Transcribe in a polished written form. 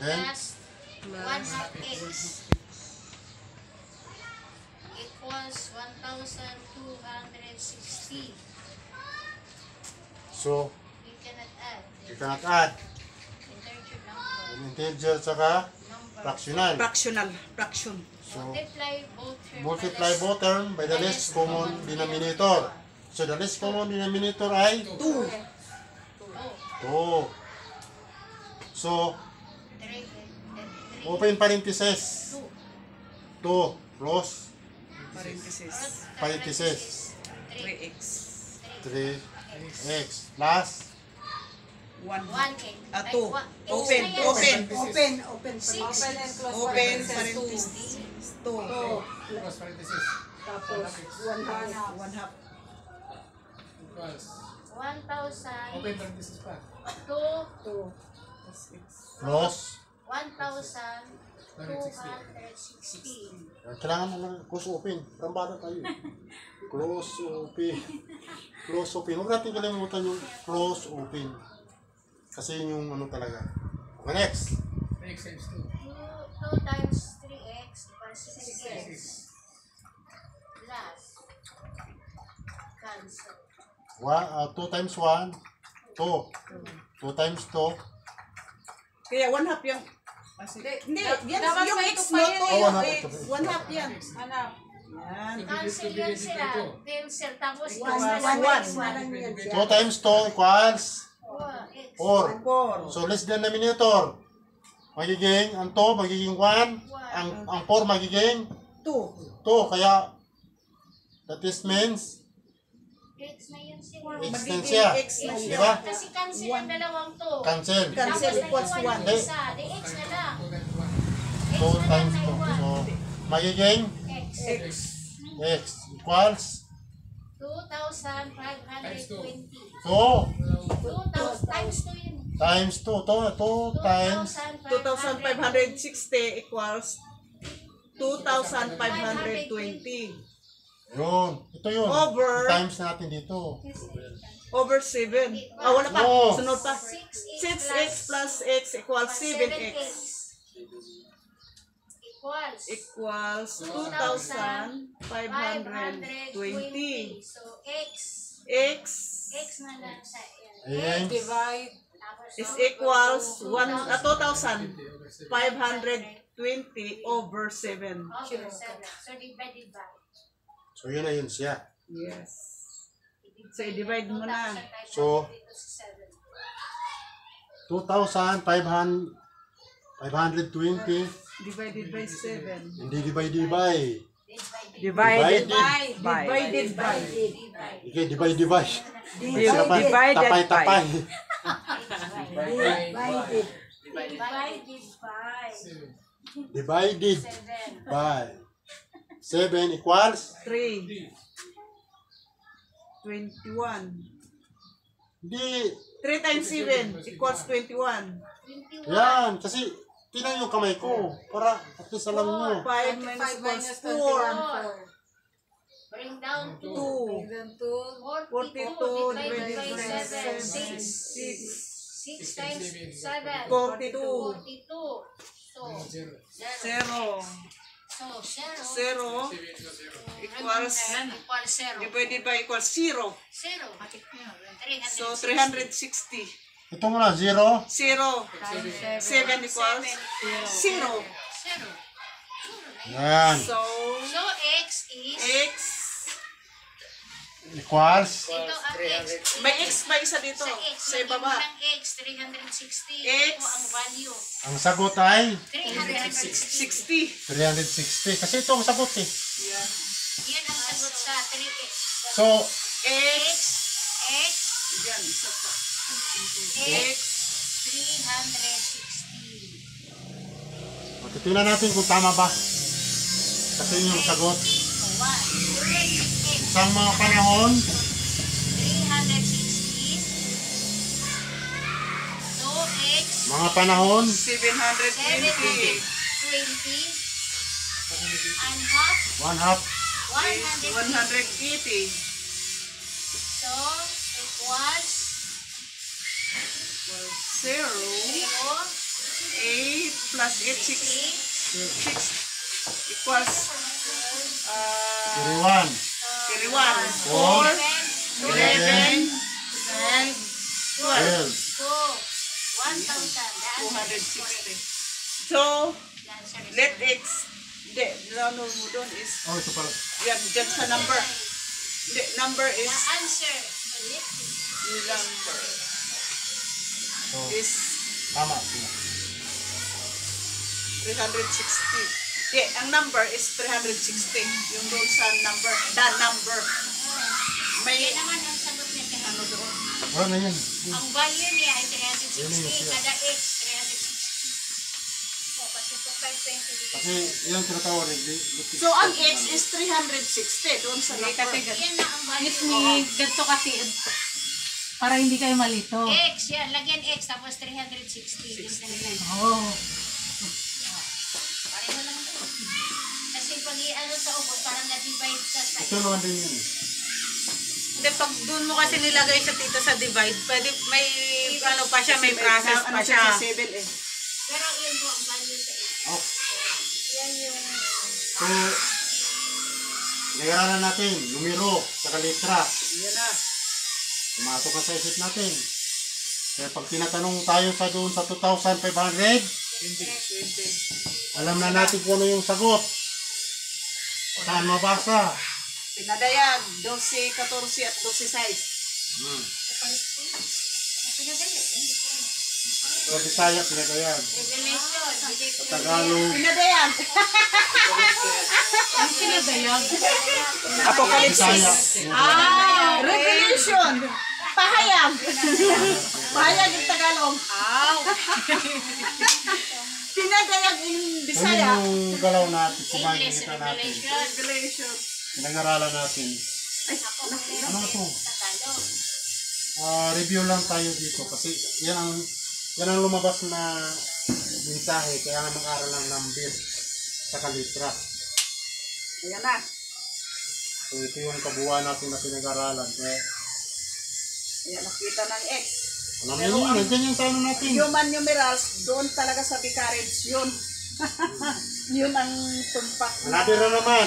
Then, plus 1/2 x equals 1,260. so, We cannot add. you cannot add. Integer number. An integer saka Number. fractional. Fraction. So, Multiply both term by the least common denominator. So, the least common denominator ay 2. 2. So, open parenthesis. 2 close parenthesis. 3x. 3x plus 1. 1x. 2. Open and close. Open parenthesis. 2. Close parenthesis. Tapos, 1/2. 1/2. Equals. 1,000 Open parenthesis pa. to 2. close. 1,260. Kailangan mo lang close open. Tambada tayo. Close open. Close open. Huwag natin kalimutan yung close open. Kasi yun yung ano talaga. Okay, next. 3x times 2. 2 times 3x equals 6x. Plus. Cancel. 2 times 1, 2. 2 times 2. Kaya 1/2 yung... Hindi, yan Dapat yung may x ito pa mo yan to. eh. yung Oh, x. 1/2 yan. Hanap. Yan. Cancel yan sila. Cancel. Tapos One, cancel. one. 2 times 2 equals X. 4. 4. So, less than denominator. Magiging, ang 2 magiging 1. Ang 4 magiging 2. 2. Kaya, that is means, X na yan sila. X na Magiging siya. x na X siya. Diba? Kasi cancel ang dalawang to. Cancel. Cancel equals Tapos 1. na isa. Di X na lang. 2 times 2. So, magiging X. X. x equals 2,520. 2 2,000 times 2 yun. times 2. 2 times 2,560 equals 2,520. yun. Ito yun. Over. Times natin dito. Over 7. Wala pa. No. Sunod pa. 6x 6x plus x equals 7x. Equals Equals 2,520. So, X. X X na lang sa Ayan. Divide. is equals 2,520 over 7. Over 7. So, divided by. So, yun na yun siya. Yes. So, i-divide mo na. So, 2,520 Divided by 7. hindi divide by. Divided Divided. by. Okay, divide. Divided Tapay. Divided. Divided by. Divided 7. by 7 equals 3. 21. hindi. 3 times 7 equals 21. 21. Yan, kasi tinan yung kamay ko para at least alam nyo. 5 5 minus minus 4. 21. Bring down to 2. Then 2. 42 divided by divided by 7. 7. 6 times 7. 42. 42. So, 0. 0. So, 0. 0 equals Equals 0. divided by equals 0. 0. 360. So 360. Ito muna, 0. 0. 7 equals 0. 0. Yan. So So, X is, x, Equals. ito ang X. may x pa isa dito Sa X, sa ibaba. ng X, 360. X. Ito ang value. Ang sagot ay 360. 60. 360. Kasi ito ang sagot eh. Yeah. Yan ang sagot sa 3X. So, X. X, Yan, isa pa. X, X. 360. titingnan natin kung tama ba. Kasi yun yung sagot. So, 1. Isang mga panahon, 360. So, X, mga panahon, 720. 20. And half, 1/2. 180. 180. So, equals 0. 0, 8. plus 8, 6 equals 31. 31, 4, 11, 12, 12. 1,000. 260. So, let x, hindi, ano mo doon is, Oh, ito pala. yan, dyan sa number. The number The is, answer. number So, is tama. Tama. 360. Yeah, ang number is 360. Yung doon sa number, the number. May, Yan naman ang sagot niya kay ano doon? Wala na yan. Ang value niya ay Yan yung 360. siya. Kada x, 360. O, kasi po 520 dito. Kasi yan tinatawag eh. So, ang x is 360 doon sa number. Yan na ang value. Miss me, ganito kasi, para hindi kayo malito. X, yan. Lagyan x, tapos 360. Yung ganun. Oh. Pareho lang doon. Kasi pag ano sa ubos, parang na-divide ka sa Ito naman din yun. Hindi, pag doon mo kasi nilagay sa dito sa divide, pwede may ano pa siya, may process pa siya. 7 eh. Pero yun po ang value sa x. Oh. Yan yung... So, nag-aralan natin, numero, saka letra. Yan na. Pumasok na sa isip natin. Kaya pag tinatanong tayo sa doon sa 2,500, 20. alam na natin kung ano yung sagot. Saan mabasa? Pinadayag, 12, 14 at 12 size. Sa Bisaya, pinagayan. Revelation. Sa Tagalog, Pinadayag. Ang sinadayag. Bisaya. Apocalypse. Ah, Revelation. Pahayag. Pahayag yung Tagalog. Pinadayag in Ano Bisaya. yung galaw natin, English, kumakita natin. Revelation. Revelation. Pinag-aralan natin. Apocalypse. Ano to? Tagalog. Review lang tayo dito kasi yan ang lumabas na mensahe kaya nga mag-aral ng number sa kalitra. Ayan na. So ito yung kabuuan natin na pinag-aralan. Kaya Ayan, nakita ng X. alam niyo yun, nandiyan yung sa ano natin. Human numerals, doon talaga sa Vicarage, yun. Yun ang tumpak. Hanapin na naman.